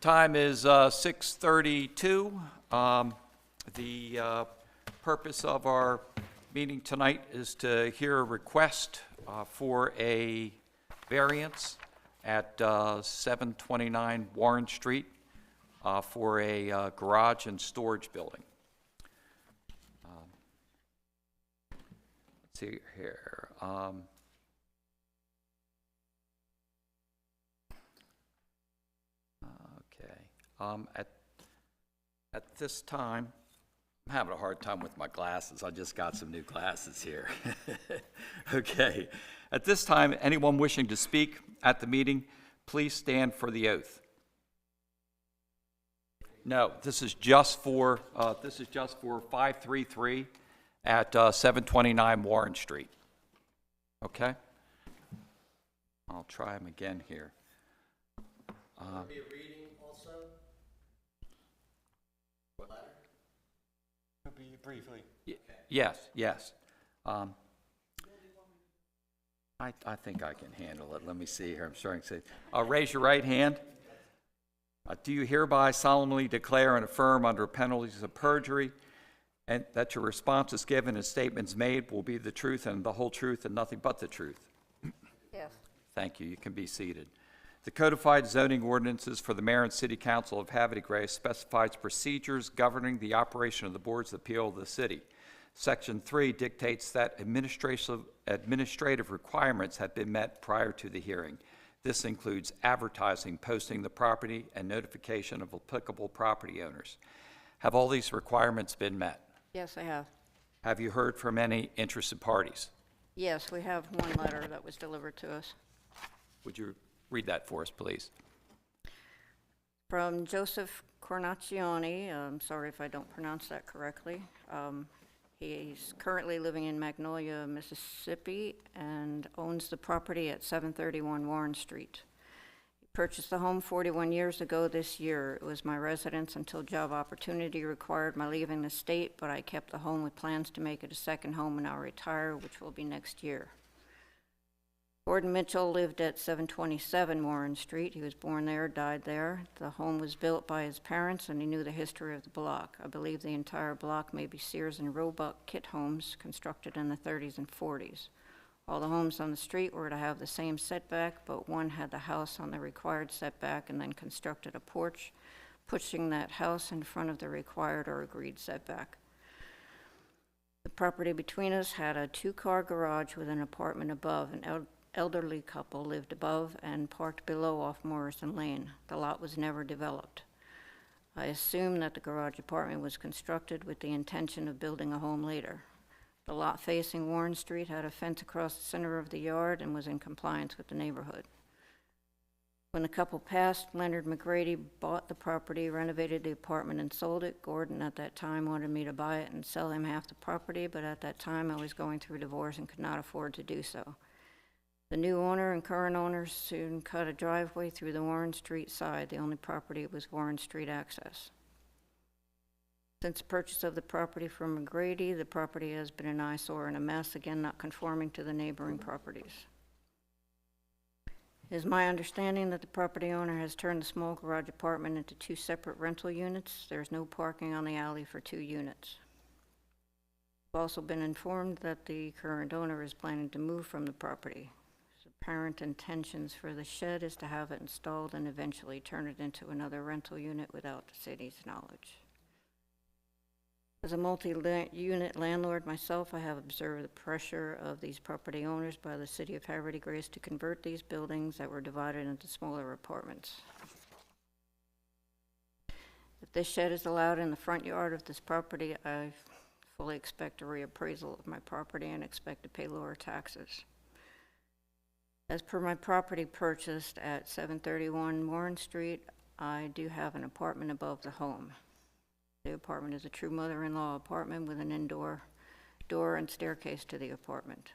time is 6:32. The purpose of our meeting tonight is to hear a request for a variance at 729 Warren Street for a garage and storage building. Let's see here. At this time, I'm having a hard time with my glasses. I just got some new glasses here. Okay. At this time, anyone wishing to speak at the meeting, please stand for the oath. No, this is just for 533 at 729 Warren Street. Okay. I'll try them again here. Will there be a reading also? Could be briefly. Yes. I think I can handle it. Let me see here. I'm starting to say, raise your right hand. Do you hereby solemnly declare and affirm under penalties of perjury and that your responses given and statements made will be the truth and the whole truth and nothing but the truth? Yes. Thank you. You can be seated. The codified zoning ordinances for the Mayor and City Council of Havre specifies procedures governing the operation of the Boards of Appeal of the city. Section 3 dictates that administrative requirements have been met prior to the hearing. This includes advertising, posting the property, and notification of applicable property owners. Have all these requirements been met? Yes, I have. Have you heard from any interested parties? Yes, we have one letter that was delivered to us. Would you read that for us, please? From Joseph Cornaccioni. I'm sorry if I don't pronounce that correctly. He's currently living in Magnolia, Mississippi, and owns the property at 731 Warren Street. He purchased the home 41 years ago this year. It was my residence until job opportunity required my leaving the state, but I kept the home with plans to make it a second home when I retire, which will be next year. Gordon Mitchell lived at 727 Warren Street. He was born there, died there. The home was built by his parents, and he knew the history of the block. I believe the entire block may be Sears and Roebuck kit homes constructed in the 30s and 40s. All the homes on the street were to have the same setback, but one had the house on the required setback and then constructed a porch, pushing that house in front of the required or agreed setback. The property between us had a two-car garage with an apartment above. An elderly couple lived above and parked below off Morrison Lane. The lot was never developed. I assume that the garage apartment was constructed with the intention of building a home later. The lot facing Warren Street had a fence across the center of the yard and was in compliance with the neighborhood. When the couple passed, Leonard McGrady bought the property, renovated the apartment, and sold it. Gordon at that time wanted me to buy it and sell him half the property, but at that time I was going through divorce and could not afford to do so. The new owner and current owners soon cut a driveway through the Warren Street side. The only property was Warren Street access. Since the purchase of the property from McGrady, the property has been an eyesore and a mess, again not conforming to the neighboring properties. It is my understanding that the property owner has turned the small garage apartment into two separate rental units. There's no parking on the alley for 2 units. I've also been informed that the current owner is planning to move from the property. Apparent intentions for the shed is to have it installed and eventually turn it into another rental unit without the city's knowledge. As a multi-unit landlord myself, I have observed the pressure of these property owners by the city of Havre to convert these buildings that were divided into smaller apartments. If this shed is allowed in the front yard of this property, I fully expect a reappraisal of my property and expect to pay lower taxes. As per my property purchased at 731 Warren Street, I do have an apartment above the home. The apartment is a true mother-in-law apartment with an indoor door and staircase to the apartment.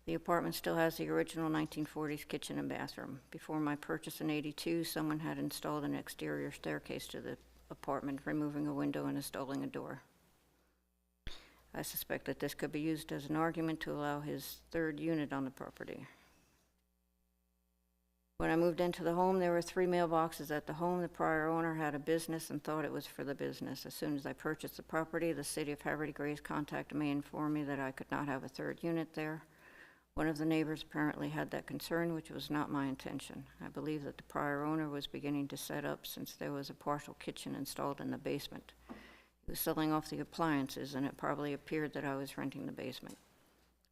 The apartment still has the original 1940s kitchen and bathroom. Before my purchase in '82, someone had installed an exterior staircase to the apartment, removing a window and installing a door. I suspect that this could be used as an argument to allow his third unit on the property. When I moved into the home, there were 3 mailboxes at the home. The prior owner had a business and thought it was for the business. As soon as I purchased the property, the city of Havre de Grace contacted me and informed me that I could not have a 3rd unit there. One of the neighbors apparently had that concern, which was not my intention. I believe that the prior owner was beginning to set up since there was a partial kitchen installed in the basement. He was selling off the appliances, and it probably appeared that I was renting the basement.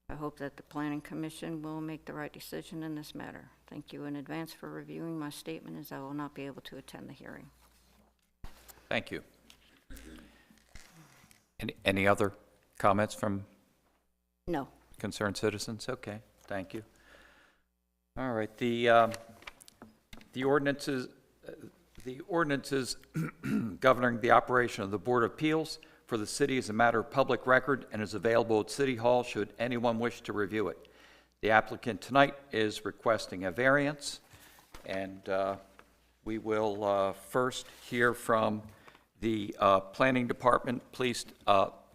I hope that the Planning Commission will make the right decision in this matter. Thank you in advance for reviewing my statement, as I will not be able to attend the hearing. Thank you. Any other comments from No. concerned citizens? Okay, thank you. All right, the ordinances governing the operation of the Board of Appeals for the city is a matter of public record and is available at City Hall should anyone wish to review it. The applicant tonight is requesting a variance, and we will first hear from the Planning Department. Please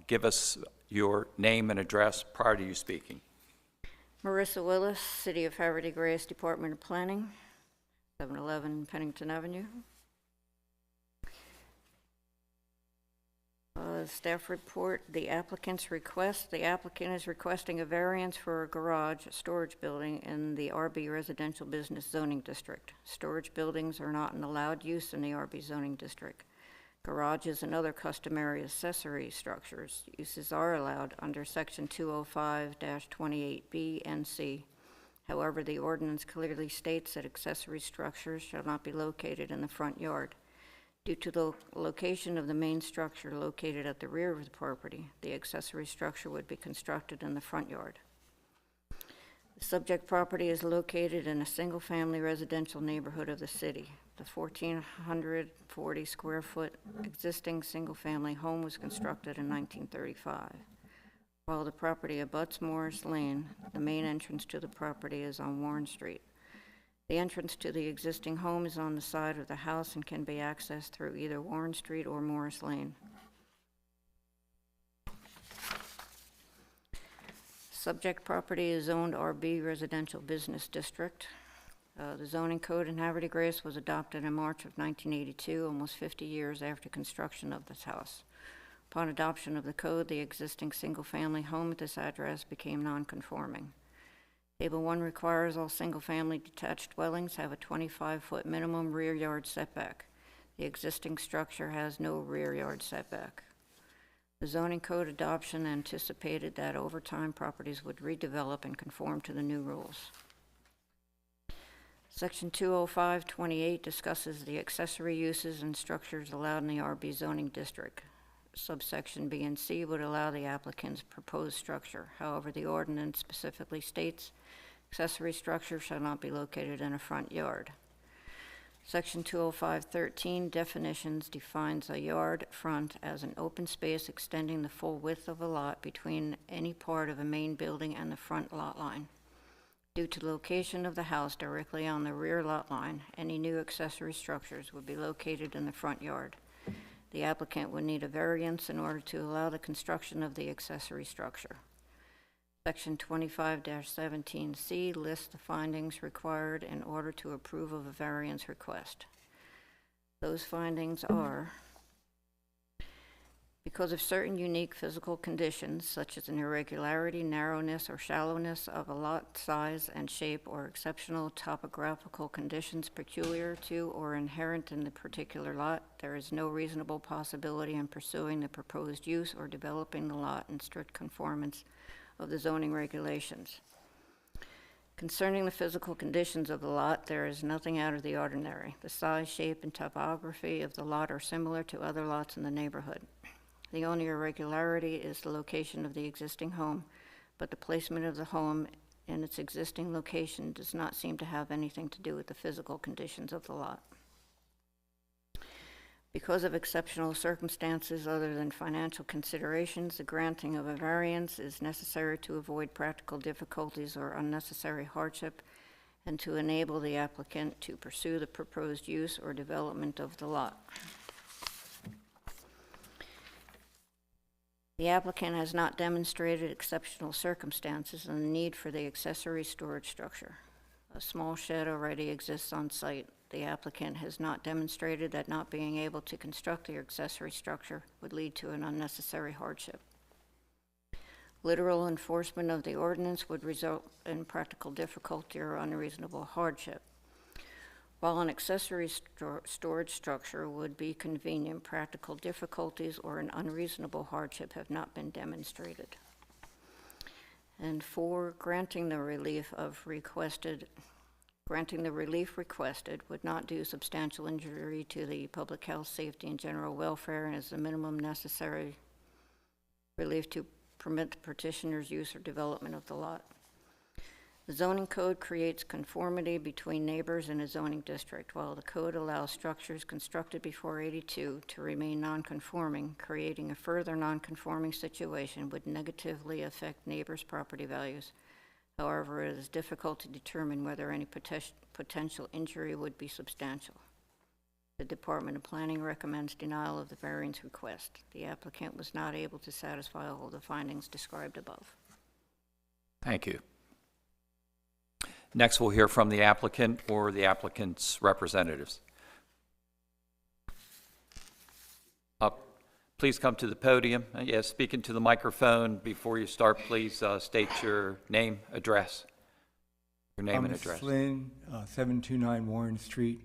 give us your name and address prior to you speaking. Marissa Willis, City of Havre de Grace, Department of Planning, 711 Pennington Avenue. Staff report, the applicant's request. The applicant is requesting a variance for a garage storage building in the RB Residential Business Zoning District. Storage buildings are not an allowed use in the RB zoning district. Garages and other customary accessory structures uses are allowed under Section 205-28B and C. However, the ordinance clearly states that accessory structures shall not be located in the front yard. Due to the location of the main structure located at the rear of the property, the accessory structure would be constructed in the front yard. The subject property is located in a single-family residential neighborhood of the city. The 1,440 square foot existing single-family home was constructed in 1935. While the property abuts Morris Lane, the main entrance to the property is on Warren Street. The entrance to the existing home is on the side of the house and can be accessed through either Warren Street or Morris Lane. Subject property is zoned RB Residential Business District. The zoning code in Havre de Grace was adopted in March of 1982, almost 50 years after construction of this house. Upon adoption of the code, the existing single-family home at this address became non-conforming. Table 1 requires all single-family detached dwellings have a 25-foot minimum rear yard setback. The existing structure has no rear yard setback. The zoning code adoption anticipated that over time properties would redevelop and conform to the new rules. Section 205-28 discusses the accessory uses and structures allowed in the RB zoning district. Subsection B and C would allow the applicant's proposed structure. However, the ordinance specifically states accessory structure shall not be located in a front yard. Section 205-13 definitions defines a yard front as an open space extending the full width of a lot between any part of a main building and the front lot line. Due to the location of the house directly on the rear lot line, any new accessory structures would be located in the front yard. The applicant would need a variance in order to allow the construction of the accessory structure. Section 25-17C lists the findings required in order to approve of a variance request. Those findings are: because of certain unique physical conditions, such as an irregularity, narrowness, or shallowness of a lot size and shape, or exceptional topographical conditions peculiar to or inherent in the particular lot, there is no reasonable possibility in pursuing the proposed use or developing the lot in strict conformance of the zoning regulations. Concerning the physical conditions of the lot, there is nothing out of the ordinary. The size, shape, and topography of the lot are similar to other lots in the neighborhood. The only irregularity is the location of the existing home, but the placement of the home in its existing location does not seem to have anything to do with the physical conditions of the lot. Because of exceptional circumstances other than financial considerations, the granting of a variance is necessary to avoid practical difficulties or unnecessary hardship and to enable the applicant to pursue the proposed use or development of the lot. The applicant has not demonstrated exceptional circumstances and the need for the accessory storage structure. A small shed already exists on site. The applicant has not demonstrated that not being able to construct the accessory structure would lead to an unnecessary hardship. Literal enforcement of the ordinance would result in practical difficulty or unreasonable hardship. While an accessory storage structure would be convenient, practical difficulties or an unreasonable hardship have not been demonstrated. And 4, granting the relief requested would not do substantial injury to the public health, safety, and general welfare, and is the minimum necessary relief to permit the petitioner's use or development of the lot. The zoning code creates conformity between neighbors in a zoning district. While the code allows structures constructed before '82 to remain non-conforming, creating a further non-conforming situation would negatively affect neighbors' property values. However, it is difficult to determine whether any potential injury would be substantial. The Department of Planning recommends denial of the variance request. The applicant was not able to satisfy all of the findings described above. Thank you. Next, we'll hear from the applicant or the applicant's representatives. Please come to the podium. Yes, speak into the microphone. Before you start, please state your name, address. Your name and address. Flynn, 729 Warren Street,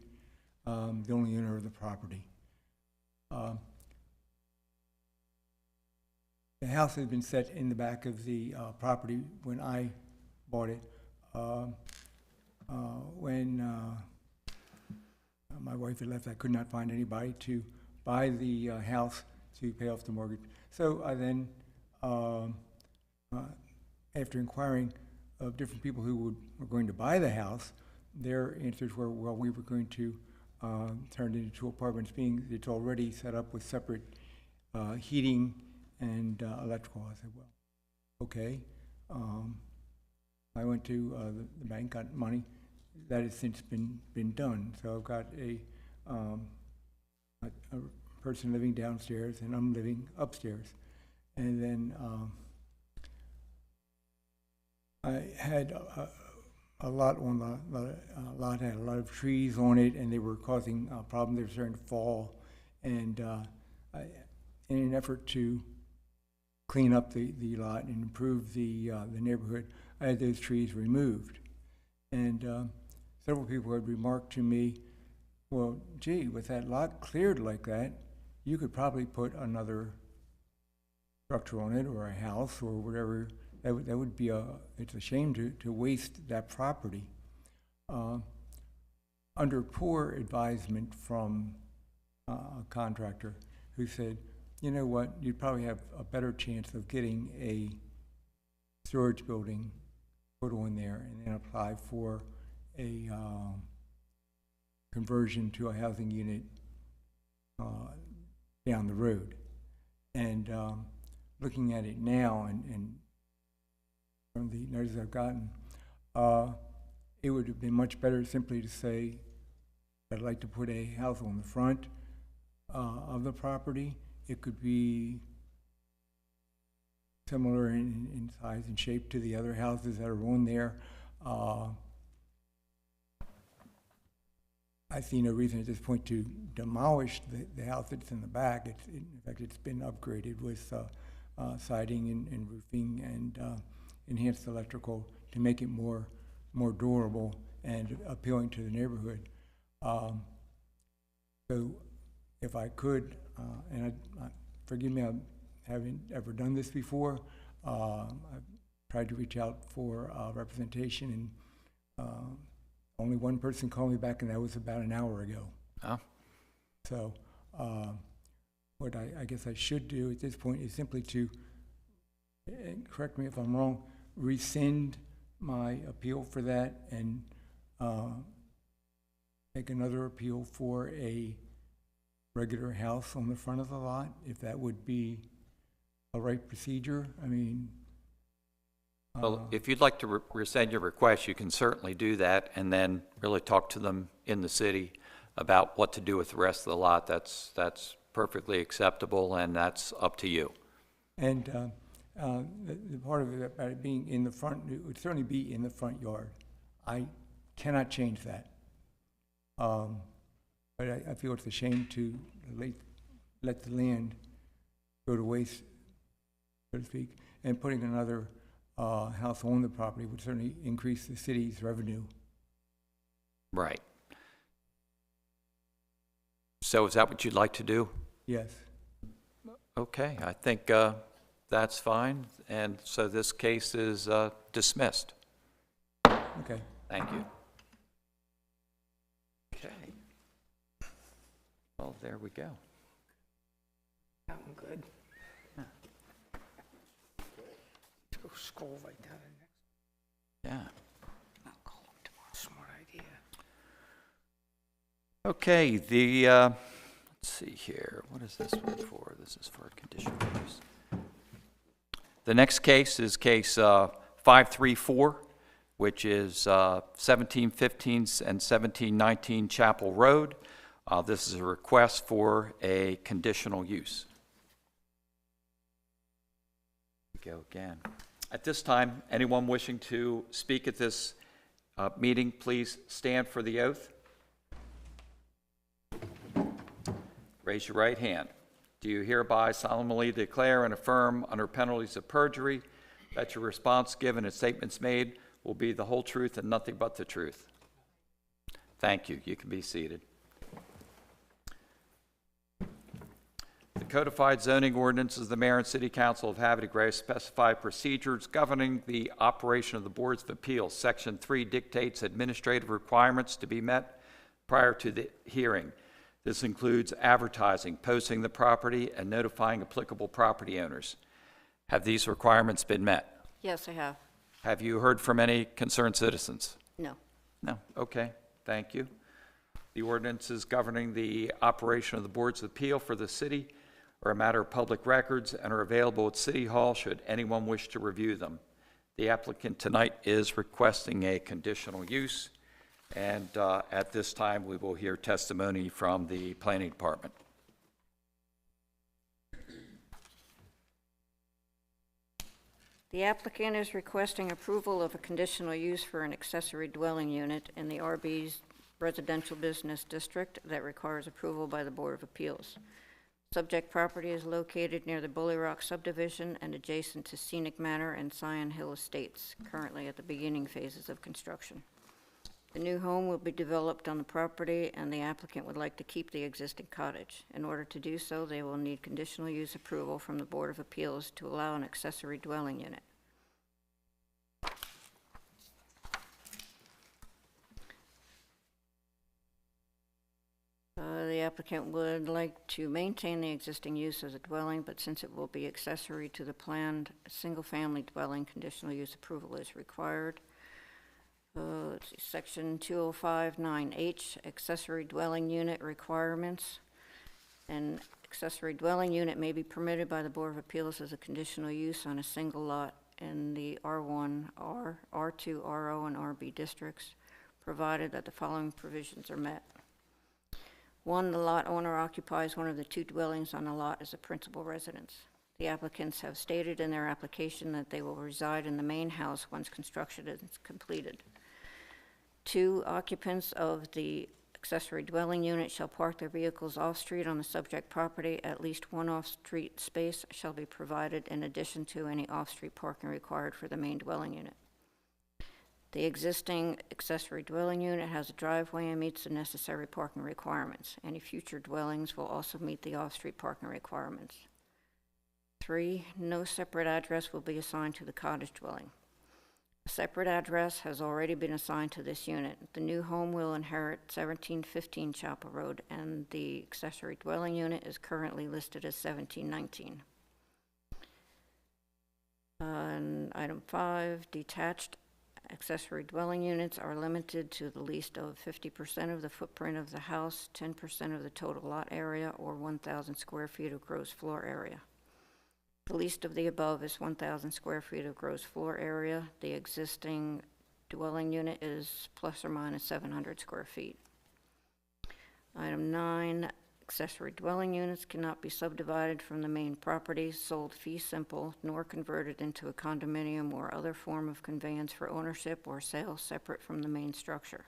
the only owner of the property. The house had been set in the back of the property when I bought it. When my wife had left, I could not find anybody to buy the house to pay off the mortgage. So I then, after inquiring of different people who were going to buy the house, their answers were, well, we were going to turn it into apartments, being it's already set up with separate heating and electrical. I said, well, okay. I went to the bank, got money. That has since been done. So I've got a person living downstairs, and I'm living upstairs. And then I had a lot on the lot had a lot of trees on it, and they were causing problems. They were starting to fall, and in an effort to clean up the lot and improve the neighborhood, I had those trees removed. And several people had remarked to me, well, gee, with that lot cleared like that, you could probably put another structure on it, or a house, or whatever. That would be it's a shame to waste that property. Under poor advisement from a contractor who said, you know what, you'd probably have a better chance of getting a storage building put on there and then apply for a conversion to a housing unit down the road. And looking at it now, and from the notice I've gotten, it would have been much better simply to say, I'd like to put a house on the front of the property. It could be similar in size and shape to the other houses that are on there. I see no reason at this point to demolish the house that's in the back. In fact, it's been upgraded with siding and roofing and enhanced electrical to make it more durable and appealing to the neighborhood. So if I could, and forgive me, I haven't ever done this before. I've tried to reach out for representation, and only one person called me back, and that was about an hour ago. Oh. So what I guess I should do at this point is simply to, correct me if I'm wrong, rescind my appeal for that and make another appeal for a regular house on the front of the lot, if that would be a right procedure. I mean, well, if you'd like to rescind your request, you can certainly do that, and then really talk to them in the city about what to do with the rest of the lot. That's perfectly acceptable, and that's up to you. And the part of it about it being in the front, it would certainly be in the front yard. I cannot change that. But I feel it's a shame to let the land go to waste, so to speak, and putting another house on the property would certainly increase the city's revenue. Right. So is that what you'd like to do? Yes. Okay, I think that's fine, and so this case is dismissed. Okay. Thank you. Okay. Well, there we go. I'm good. Go scroll right down to the next. Yeah. I'll call him tomorrow. Smart idea. Okay, let's see here. What is this one for? This is for conditional use. The next case is case 534, which is 1715 and 1719 Chapel Road. This is a request for a conditional use. Go again. At this time, anyone wishing to speak at this meeting, please stand for the oath. Raise your right hand. Do you hereby solemnly declare and affirm under penalties of perjury that your response given and statements made will be the whole truth and nothing but the truth? Thank you. You can be seated. The codified zoning ordinances of the Mayor and City Council of Havre de Grace specify procedures governing the operation of the Boards of Appeals. Section 3 dictates administrative requirements to be met prior to the hearing. This includes advertising, posting the property, and notifying applicable property owners. Have these requirements been met? Yes, I have. Have you heard from any concerned citizens? No. No? Okay, thank you. The ordinances governing the operation of the Boards of Appeal for the city are a matter of public records and are available at City Hall should anyone wish to review them. The applicant tonight is requesting a conditional use, and at this time we will hear testimony from the Planning Department. The applicant is requesting approval of a conditional use for an accessory dwelling unit in the RB's residential business district that requires approval by the Board of Appeals. Subject property is located near the Bully Rock subdivision and adjacent to Scenic Manor and Scion Hill Estates, currently at the beginning phases of construction. The new home will be developed on the property, and the applicant would like to keep the existing cottage. In order to do so, they will need conditional use approval from the Board of Appeals to allow an accessory dwelling unit. The applicant would like to maintain the existing use as a dwelling, but since it will be accessory to the planned single-family dwelling, conditional use approval is required. Let's see, Section 205(9)H, accessory dwelling unit requirements. An accessory dwelling unit may be permitted by the Board of Appeals as a conditional use on a single lot in the R1, R2, RO, and RB districts, provided that the following provisions are met. 1, the lot owner occupies one of the 2 dwellings on the lot as a principal residence. The applicants have stated in their application that they will reside in the main house once construction is completed. 2, occupants of the accessory dwelling unit shall park their vehicles off-street on the subject property. At least one off-street space shall be provided in addition to any off-street parking required for the main dwelling unit. The existing accessory dwelling unit has a driveway and meets the necessary parking requirements. Any future dwellings will also meet the off-street parking requirements. 3, no separate address will be assigned to the cottage dwelling. A separate address has already been assigned to this unit. The new home will inherit 1715 Chapel Road, and the accessory dwelling unit is currently listed as 1719. And item 5, detached accessory dwelling units are limited to the least of 50% of the footprint of the house, 10% of the total lot area, or 1,000 square feet of gross floor area. The least of the above is 1,000 square feet of gross floor area. The existing dwelling unit is plus or minus 700 square feet. Item 9, Accessory dwelling units cannot be subdivided from the main property, sold fee simple, nor converted into a condominium or other form of conveyance for ownership or sale separate from the main structure.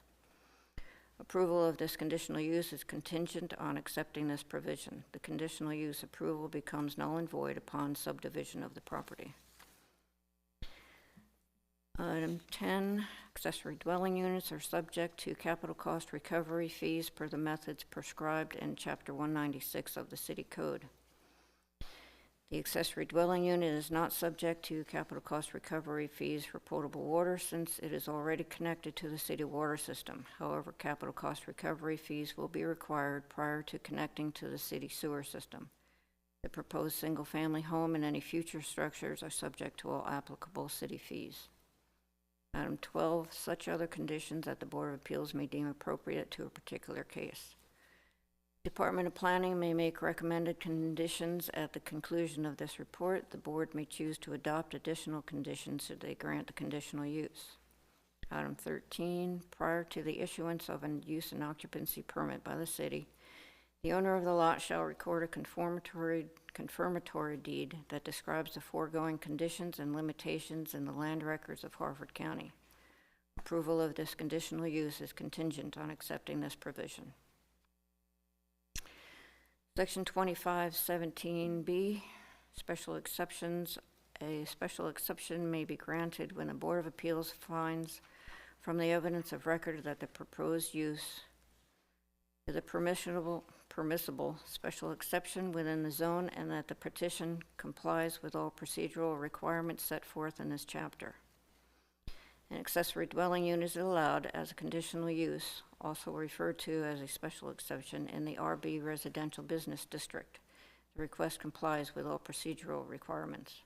Approval of this conditional use is contingent on accepting this provision. The conditional use approval becomes null and void upon subdivision of the property. Item 10, accessory dwelling units are subject to capital cost recovery fees per the methods prescribed in Chapter 196 of the City Code. The accessory dwelling unit is not subject to capital cost recovery fees for potable water since it is already connected to the city water system. However, capital cost recovery fees will be required prior to connecting to the city sewer system. The proposed single-family home and any future structures are subject to all applicable city fees. Item 12, such other conditions that the Board of Appeals may deem appropriate to a particular case. Department of Planning may make recommended conditions at the conclusion of this report. The board may choose to adopt additional conditions should they grant the conditional use. Item 13, prior to the issuance of a use and occupancy permit by the city, the owner of the lot shall record a confirmatory deed that describes the foregoing conditions and limitations in the land records of Harford County. Approval of this conditional use is contingent on accepting this provision. Section 2517B, special exceptions. A special exception may be granted when the Board of Appeals finds from the evidence of record that the proposed use is a permissible special exception within the zone and that the petition complies with all procedural requirements set forth in this chapter. An accessory dwelling unit is allowed as a conditional use, also referred to as a special exception, in the RB Residential Business District. The request complies with all procedural requirements.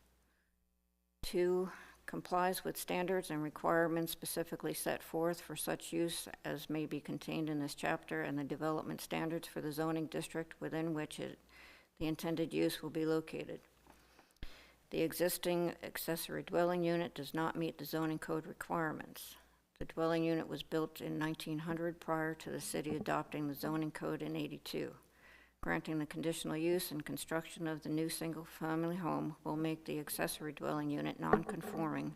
2, complies with standards and requirements specifically set forth for such use as may be contained in this chapter and the development standards for the zoning district within which the intended use will be located. The existing accessory dwelling unit does not meet the zoning code requirements. The dwelling unit was built in 1900 prior to the city adopting the zoning code in 82. Granting the conditional use and construction of the new single-family home will make the accessory dwelling unit non-conforming,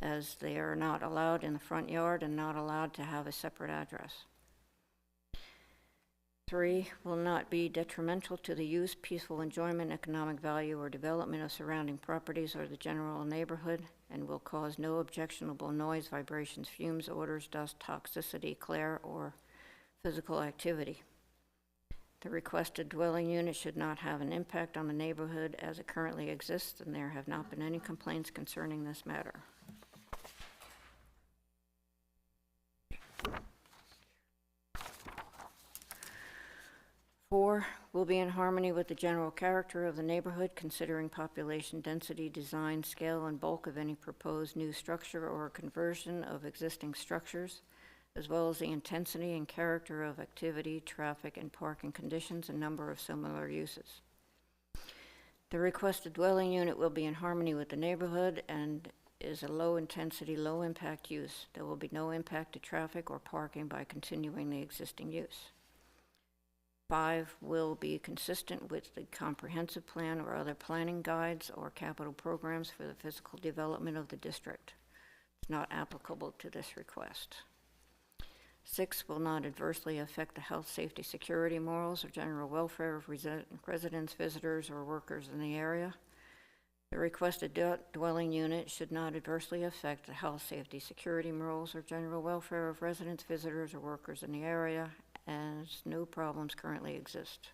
as they are not allowed in the front yard and not allowed to have a separate address. 3, will not be detrimental to the use, peaceful enjoyment, economic value, or development of surrounding properties or the general neighborhood, and will cause no objectionable noise, vibrations, fumes, odors, dust, toxicity, glare, or physical activity. The requested dwelling unit should not have an impact on the neighborhood as it currently exists, and there have not been any complaints concerning this matter. 4, will be in harmony with the general character of the neighborhood, considering population density, design, scale, and bulk of any proposed new structure or conversion of existing structures, as well as the intensity and character of activity, traffic, and parking conditions and number of similar uses. The requested dwelling unit will be in harmony with the neighborhood and is a low-intensity, low-impact use. There will be no impact to traffic or parking by continuing the existing use. 5, will be consistent with the comprehensive plan or other planning guides or capital programs for the physical development of the district. It's not applicable to this request. 6, will not adversely affect the health, safety, security, morals, or general welfare of residents, visitors, or workers in the area. The requested dwelling unit should not adversely affect the health, safety, security, morals, or general welfare of residents, visitors, or workers in the area, as no problems currently exist.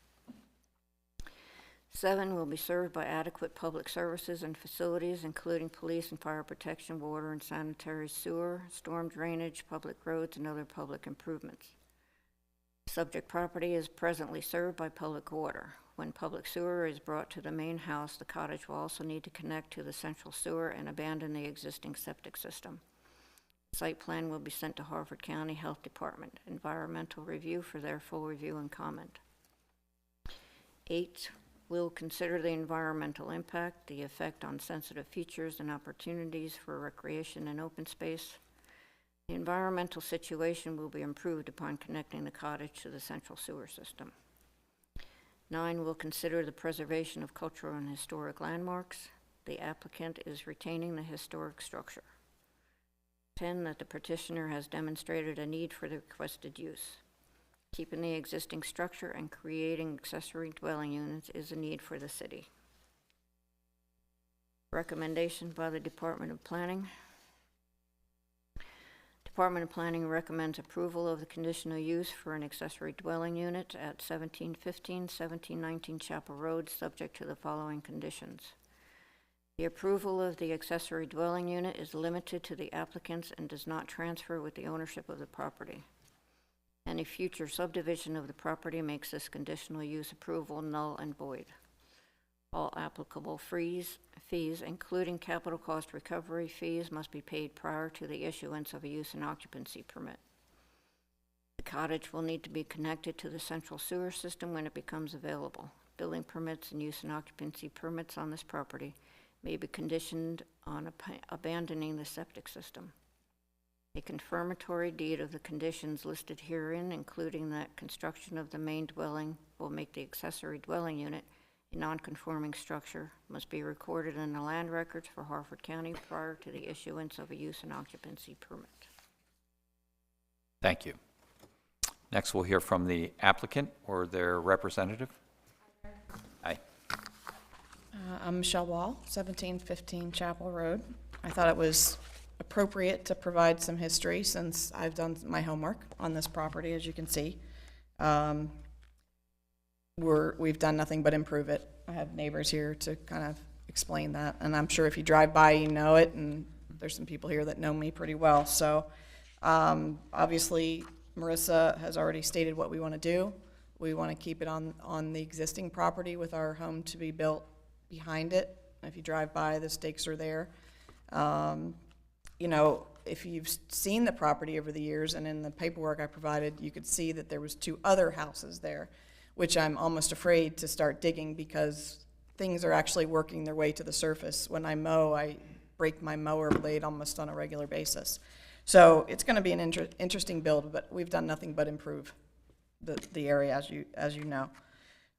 7, will be served by adequate public services and facilities, including police and fire protection, water and sanitary sewer, storm drainage, public roads, and other public improvements. Subject property is presently served by public water. When public sewer is brought to the main house, the cottage will also need to connect to the central sewer and abandon the existing septic system. Site plan will be sent to Harford County Health Department. Environmental review for their full review and comment. 8, will consider the environmental impact, the effect on sensitive features and opportunities for recreation and open space. The environmental situation will be improved upon connecting the cottage to the central sewer system. 9, will consider the preservation of cultural and historic landmarks. The applicant is retaining the historic structure. 10, that the petitioner has demonstrated a need for the requested use. Keeping the existing structure and creating accessory dwelling units is a need for the city. Recommendation by the Department of Planning. Department of Planning recommends approval of the conditional use for an accessory dwelling unit at 1715, 1719 Chapel Road, subject to the following conditions. The approval of the accessory dwelling unit is limited to the applicants and does not transfer with the ownership of the property. Any future subdivision of the property makes this conditional use approval null and void. All applicable fees, including capital cost recovery fees, must be paid prior to the issuance of a use and occupancy permit. The cottage will need to be connected to the central sewer system when it becomes available. Building permits and use and occupancy permits on this property may be conditioned on abandoning the septic system. A confirmatory deed of the conditions listed herein, including that construction of the main dwelling will make the accessory dwelling unit a non-conforming structure, must be recorded in the land records for Harford County prior to the issuance of a use and occupancy permit. Thank you. Next, we'll hear from the applicant or their representative. Hi. I'm Michelle Wall, 1715 Chapel Road. I thought it was appropriate to provide some history since I've done my homework on this property, as you can see. We've done nothing but improve it. I have neighbors here to kind of explain that, and I'm sure if you drive by, you know it, and there's some people here that know me pretty well. So obviously, Marissa has already stated what we want to do. We want to keep it on the existing property with our home to be built behind it. If you drive by, the stakes are there. You know, if you've seen the property over the years and in the paperwork I provided, you could see that there was 2 other houses there, which I'm almost afraid to start digging because things are actually working their way to the surface. When I mow, I break my mower blade almost on a regular basis. So it's going to be an interesting build, but we've done nothing but improve the area, as you know.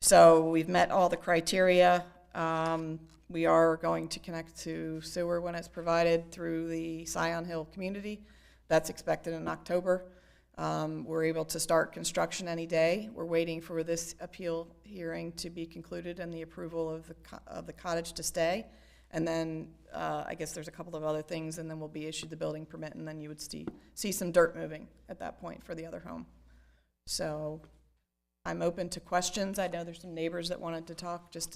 So we've met all the criteria. We are going to connect to sewer when it's provided through the Scion Hill community. That's expected in October. We're able to start construction any day. We're waiting for this appeal hearing to be concluded and the approval of the cottage to stay. And then I guess there's a couple of other things, and then we'll be issued the building permit, and then you would see some dirt moving at that point for the other home. So I'm open to questions. I know there's some neighbors that wanted to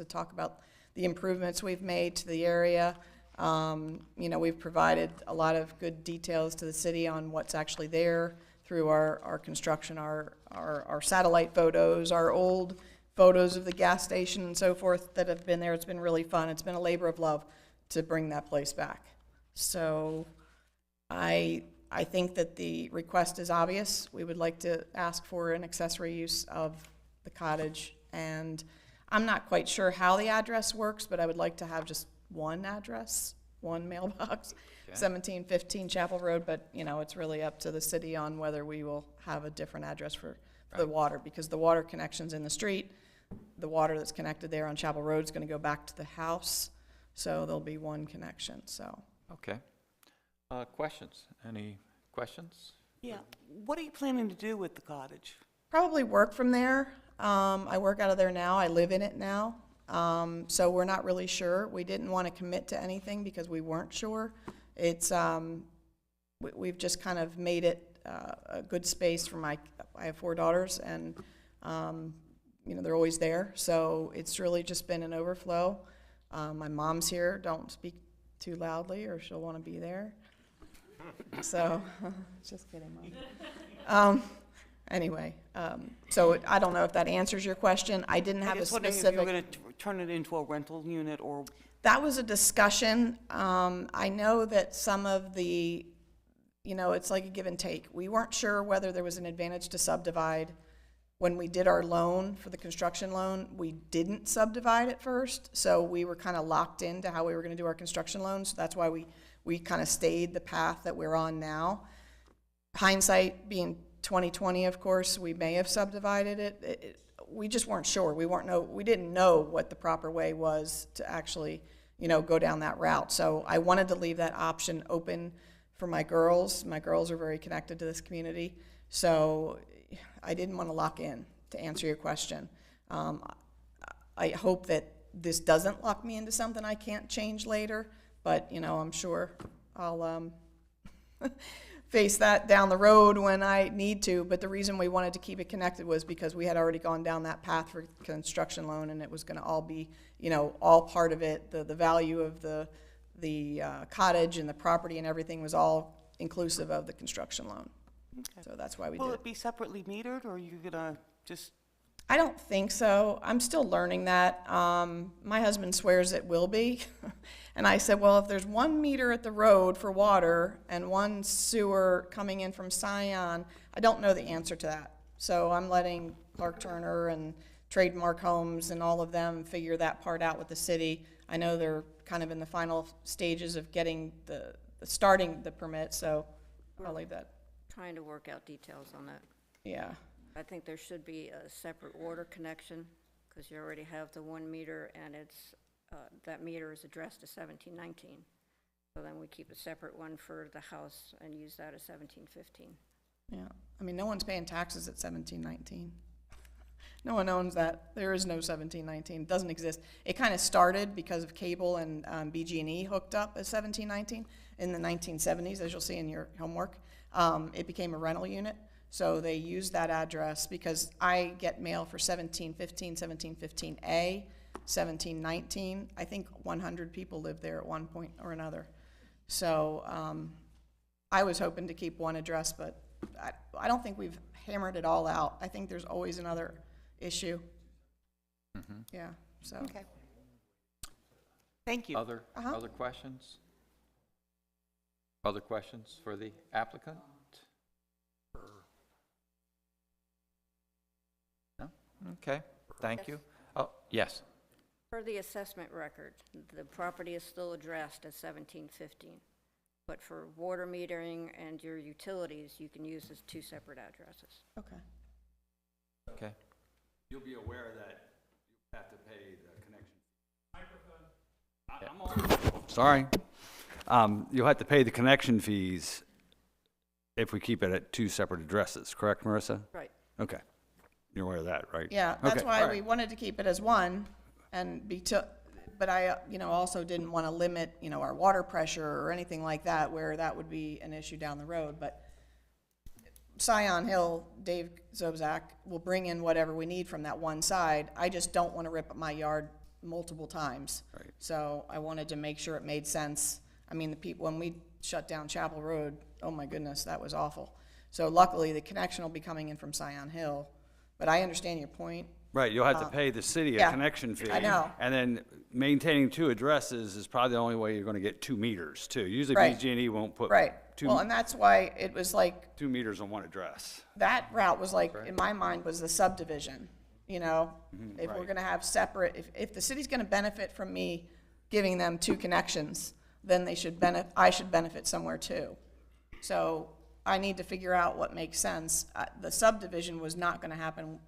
talk about the improvements we've made to the area. You know, we've provided a lot of good details to the city on what's actually there through our construction, our satellite photos, our old photos of the gas station and so forth that have been there. It's been really fun. It's been a labor of love to bring that place back. So I think that the request is obvious. We would like to ask for an accessory use of the cottage, and I'm not quite sure how the address works, but I would like to have just one address, one mailbox, okay. 1715 Chapel Road, but you know, it's really up to the city on whether we will have a different address for the water, because the water connection's in the street. The water that's connected there on Chapel Road is going to go back to the house, so there'll be one connection. So Okay. Questions? Any questions? Yeah, what are you planning to do with the cottage? probably work from there. I work out of there now. I live in it now. So we're not really sure. We didn't want to commit to anything because we weren't sure. It's we've just kind of made it a good space for I have 4 daughters, and you know, they're always there. So it's really just been an overflow. My mom's here. Don't speak too loudly or she'll want to be there. So just kidding, Mom. Anyway, so I don't know if that answers your question. I didn't have a specific. If you're going to turn it into a rental unit, or that was a discussion. I know that some of the, you know, it's like a give and take. We weren't sure whether there was an advantage to subdivide. When we did our loan for the construction loan, we didn't subdivide at first, so we were kind of locked into how we were going to do our construction loans. So that's why we kind of stayed the path that we're on now. Hindsight being 2020, of course, we may have subdivided it. we just weren't sure. We didn't know what the proper way was to actually, go down that route. So I wanted to leave that option open for my girls. My girls are very connected to this community. So I didn't want to lock in, to answer your question. I hope that this doesn't lock me into something I can't change later, but, I'm sure I'll face that down the road when I need to. But the reason we wanted to keep it connected was because we had already gone down that path for construction loan, and it was going to all be, all part of it. The value of the cottage and the property and everything was all inclusive of the construction loan. So that's why we did Will it. it be separately metered, or are you gonna just, I don't think so. I'm still learning that. My husband swears it will be. And I said, well, if there's 1 meter at the road for water and 1 sewer coming in from Scion, I don't know the answer to that. So I'm letting Clark Turner and Trademark Homes and all of them figure that part out with the city. I know they're kind of in the final stages of getting starting the permit, so I'll leave that. Trying to work out details on that. Yeah. I think there should be a separate water connection, because you already have the 1 meter, and it's, that meter is addressed to 1719. So then we keep a separate one for the house and use that as 1715. Yeah. I mean, no one's paying taxes at 1719. No one owns that. There is no 1719. It doesn't exist. It kind of started because of cable and BG&E hooked up as 1719 in the 1970s, as you'll see in your homework. It became a rental unit. So they used that address because I get mail for 1715, 1715A, 1719. I think 100 people lived there at one point or another. So I was hoping to keep one address, but I don't think we've hammered it all out. I think there's always another issue. Yeah, so. okay. Thank you. Other questions? Other questions for the applicant? No? Okay, thank you. Oh, yes. For the assessment record, the property is still addressed as 1715. But for water metering and your utilities, you can use as 2 separate addresses. Okay. Okay. You'll be aware that you have to pay the connection. I'm on. Sorry. You'll have to pay the connection fees if we keep it at 2 separate addresses, correct, Marissa? Right. Okay. You're aware of that, right? Yeah, that's Okay, why all we right. wanted to keep it as one and but I, also didn't want to limit, our water pressure or anything like that, where that would be an issue down the road. But Scion Hill, Dave Zobzak will bring in whatever we need from that one side. I just don't want to rip up my yard multiple times. Right. So I wanted to make sure it made sense. I mean, the people, when we shut down Chapel Road, oh my goodness, that was awful. So luckily, the connection will be coming in from Scion Hill. But I understand your point. Right, you'll have to pay the city a yeah, connection fee. I know. And then maintaining 2 addresses is probably the only way you're gonna get 2 meters, too. Usually Right. BG&E won't put Right. 2 Well, and that's why it was like, 2 meters on one address. that route was like, in my mind, was the subdivision, If we're right. gonna have separate, if the city's gonna benefit from me giving them 2 connections, then I should benefit somewhere too. So I need to figure out what makes sense. The subdivision was not gonna happen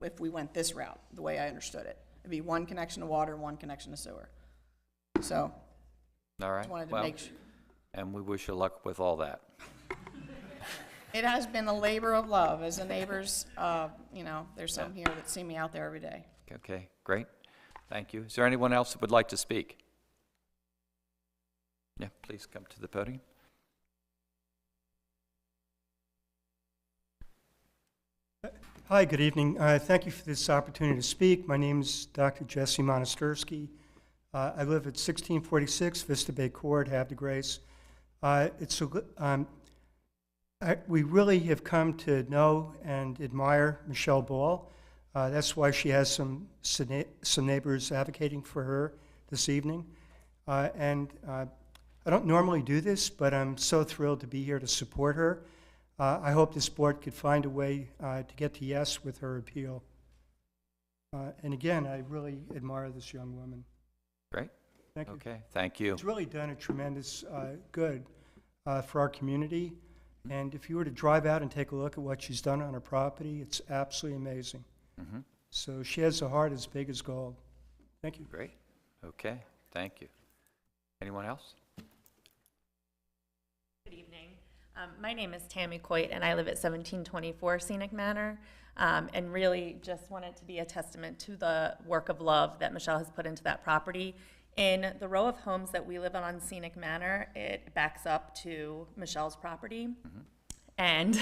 if we went this route, the way I understood it. It'd be 1 connection to water, 1 connection to sewer. So, All right. just wanted to Well, make sure. and we wish you luck with all that. It has been a labor of love as the neighbors, there's some here that see me out there every day. Okay, great. Thank you. Is there anyone else that would like to speak? Yeah, please come to the podium. Hi, good evening. Thank you for this opportunity to speak. My name is Dr. Jesse Monastersky. I live at 1646 Vista Bay Court, Havre de Grace. We really have come to know and admire Michelle Ball. That's why she has some neighbors advocating for her this evening. I don't normally do this, but I'm so thrilled to be here to support her. I hope this board could find a way to get to yes with her appeal. And again, I really admire this young woman. Great. Thank you. Okay, thank you. It's really done a tremendous good for our community. And if you were to drive out and take a look at what she's done on her property, it's absolutely amazing. So she has a heart as big as gold. Thank you. Great. Okay, thank you. Anyone else? Good evening. My name is Tammy Coit, and I live at 1724 Scenic Manor, and really just want it to be a testament to the work of love that Michelle has put into that property. In the row of homes that we live on Scenic Manor, it backs up to Michelle's property. And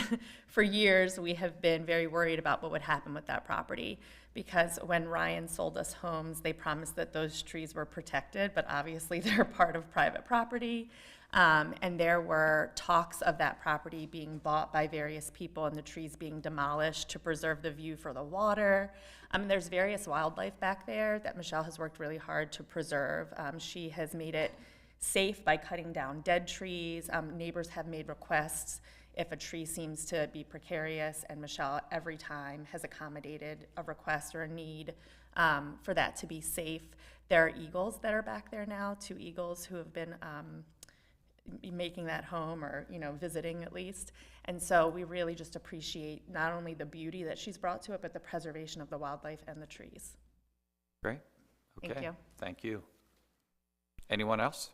for years, we have been very worried about what would happen with that property, because when Ryan sold us homes, they promised that those trees were protected, but obviously they're part of private property. And there were talks of that property being bought by various people and the trees being demolished to preserve the view for the water. There's various wildlife back there that Michelle has worked really hard to preserve. She has made it safe by cutting down dead trees. Neighbors have made requests if a tree seems to be precarious, and Michelle every time has accommodated a request or a need for that to be safe. There are eagles that are back there now, 2 eagles who have been making that home, or visiting at least. And so we really just appreciate not only the beauty that she's brought to it, but the preservation of the wildlife and the trees. Great. Okay. Thank you. Thank you. Anyone else?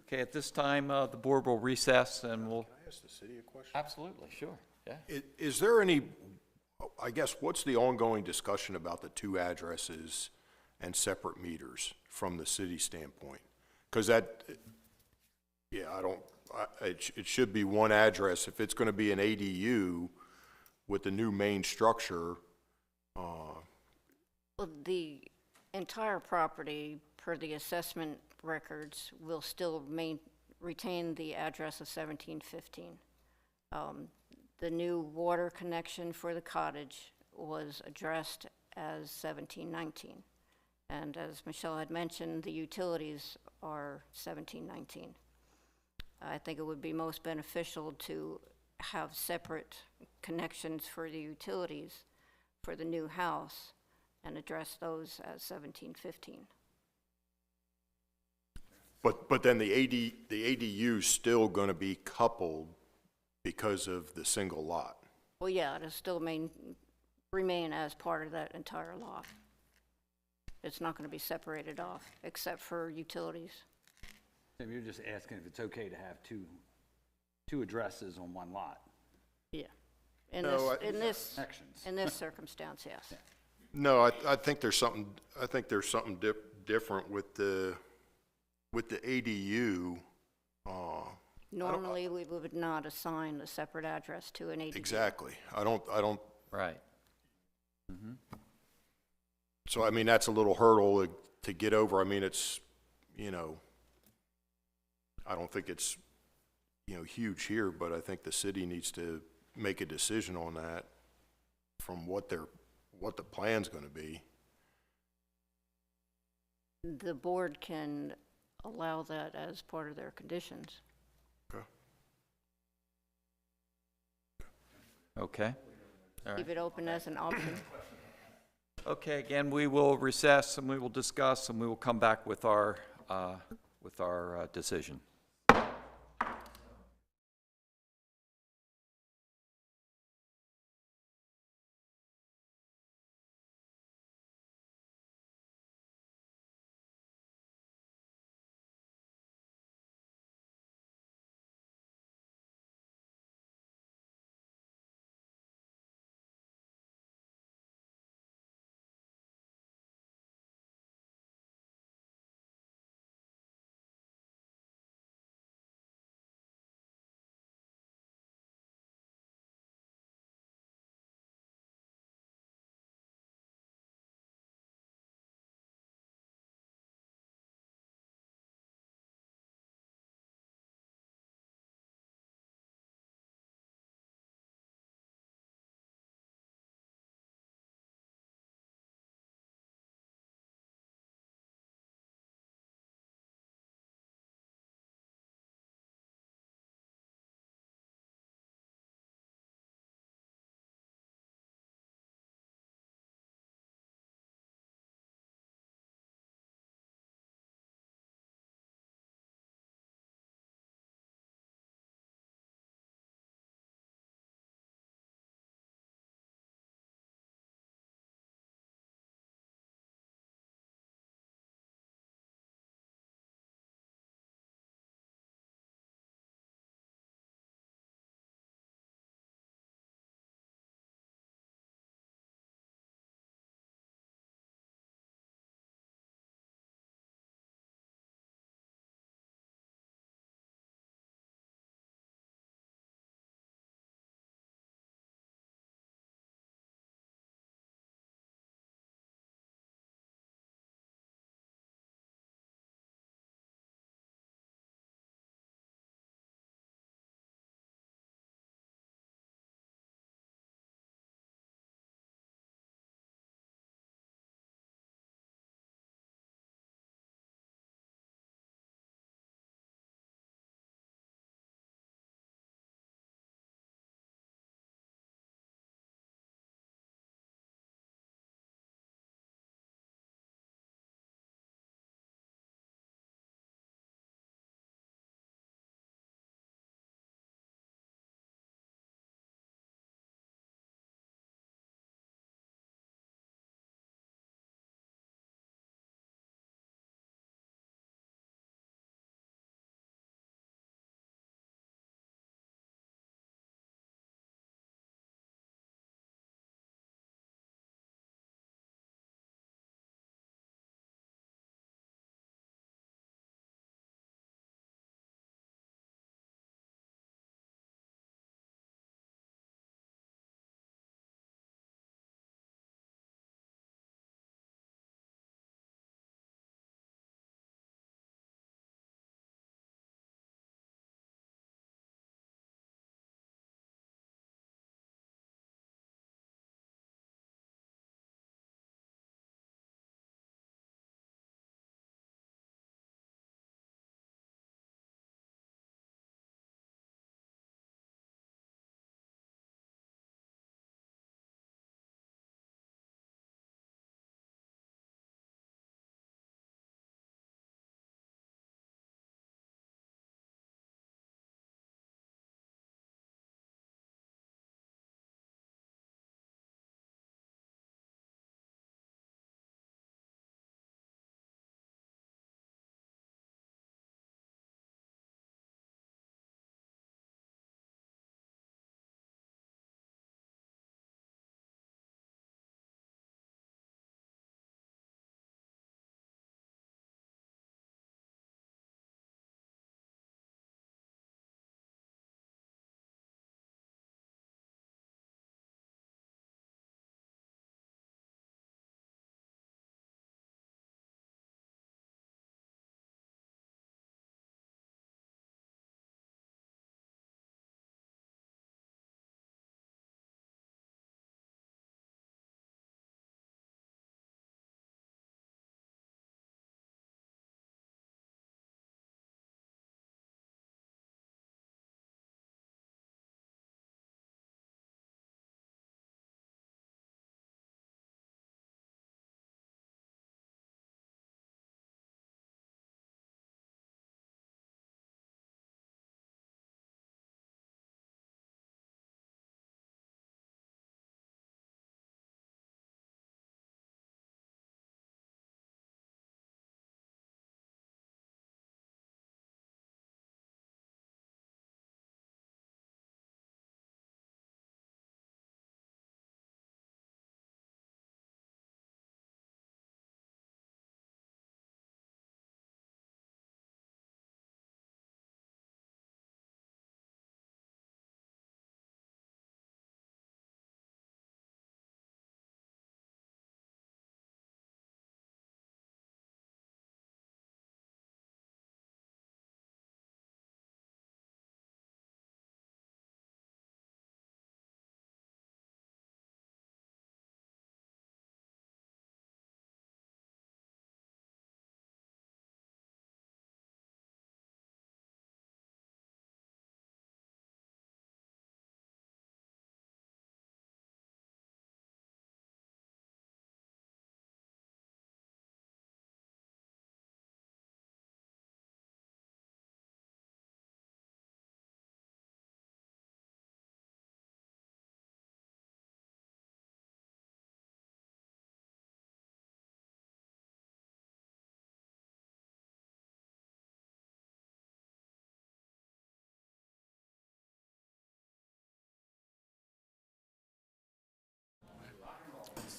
Okay, at this time, the board will recess and we'll. Can I ask the city a question? Absolutely, sure, yeah. Is there any, I guess, what's the ongoing discussion about the 2 addresses and separate meters from the city standpoint? Because that, yeah, it should be 1 address. If it's going to be an ADU with the new main structure. Well, the entire property, per the assessment records, will still retain the address of 1715. The new water connection for the cottage was addressed as 1719. And as Michelle had mentioned, the utilities are 1719. I think it would be most beneficial to have separate connections for the utilities for the new house and address those as 1715. But then the ADU's still going to be coupled because of the single lot. Well, yeah, it'll still remain as part of that entire lot. It's not going to be separated off, except for utilities. Tim, you're just asking if it's okay to have two addresses on one lot. Yeah. No, In this Connections. circumstance, yes. No, I think there's something. I think there's something different with the ADU. Normally, we would not assign a separate address to an ADU. Exactly. I don't. Right. So I mean, that's a little hurdle to get over. I mean, it's I don't think it's huge here, but I think the city needs to make a decision on that from what the plan's going to be. The board can allow that as part of their conditions. Okay. All right. Leave it open as an option. Okay, again, we will recess and we will discuss and we will come back with our decision.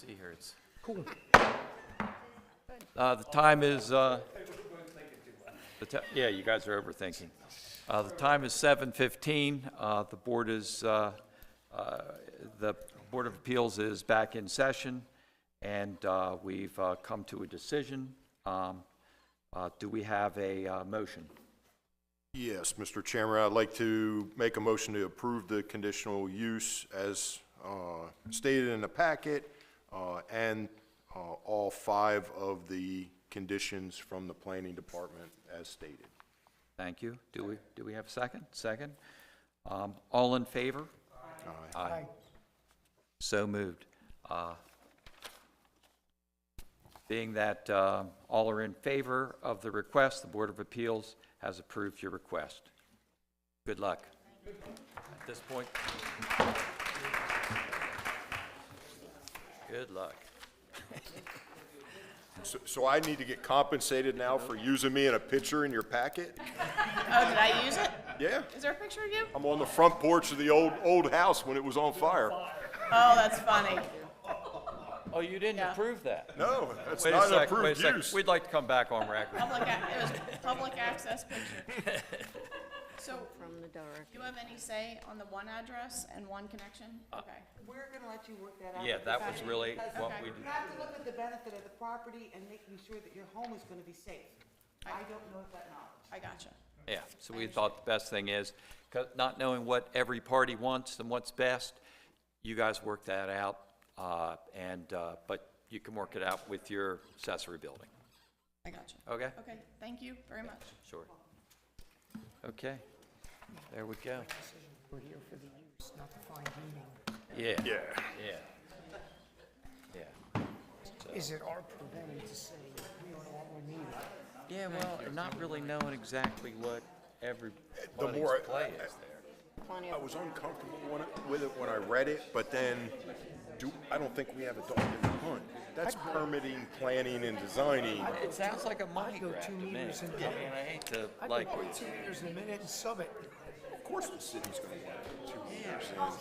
see here, it's, Cool. the time is, yeah, you guys are overthinking. The time is 7:15. The board is, the Board of Appeals is back in session, and we've come to a decision. Do we have a motion? Yes, Mr. Chairman, I'd like to make a motion to approve the conditional use as stated in the packet, and all 5 of the conditions from the planning department as stated. Thank you. Do we have a second? Second. All in favor? Aye. So moved. Being that all are in favor of the request, the Board of Appeals has approved your request. Good luck. At this point, good luck. So I need to get compensated now for using me in a picture in your packet? Oh, did I use it? Yeah, Is there a picture of you? I'm on the front porch of the old house when it was on fire. Oh, that's funny. Oh, you didn't approve that? No, that's Wait a not an sec, wait a approved sec. use. We'd like to come back on record. It was public access picture. So, From the dark. do you have any say on the one address and one connection? Okay. We're gonna let you work that out. Yeah, that was really what we, You have to look at the benefit of the property and making sure that your home is gonna be safe. I don't know that knowledge. I gotcha. yeah, so we thought the best thing is, 'cause not knowing what every party wants and what's best, you guys work that out, but you can work it out with your accessory building, I gotcha. okay? Okay, thank you very much. Sure. Okay, there we go. We're here for the use, not the fine tuning. Yeah. Yeah. Yeah. Yeah. Is it our prerogative to say we don't know what we need? Yeah, well, not really knowing exactly what everybody's more play is there. Plenty I of, was uncomfortable with it when I read it, but then I don't think we have a dog in the hunt. That's permitting, planning, and designing. It sounds like a money go grab 2 to me. meters in I mean, I hate to, I like, could go 2 meters in a minute and sub it. Of course the city's gonna want it.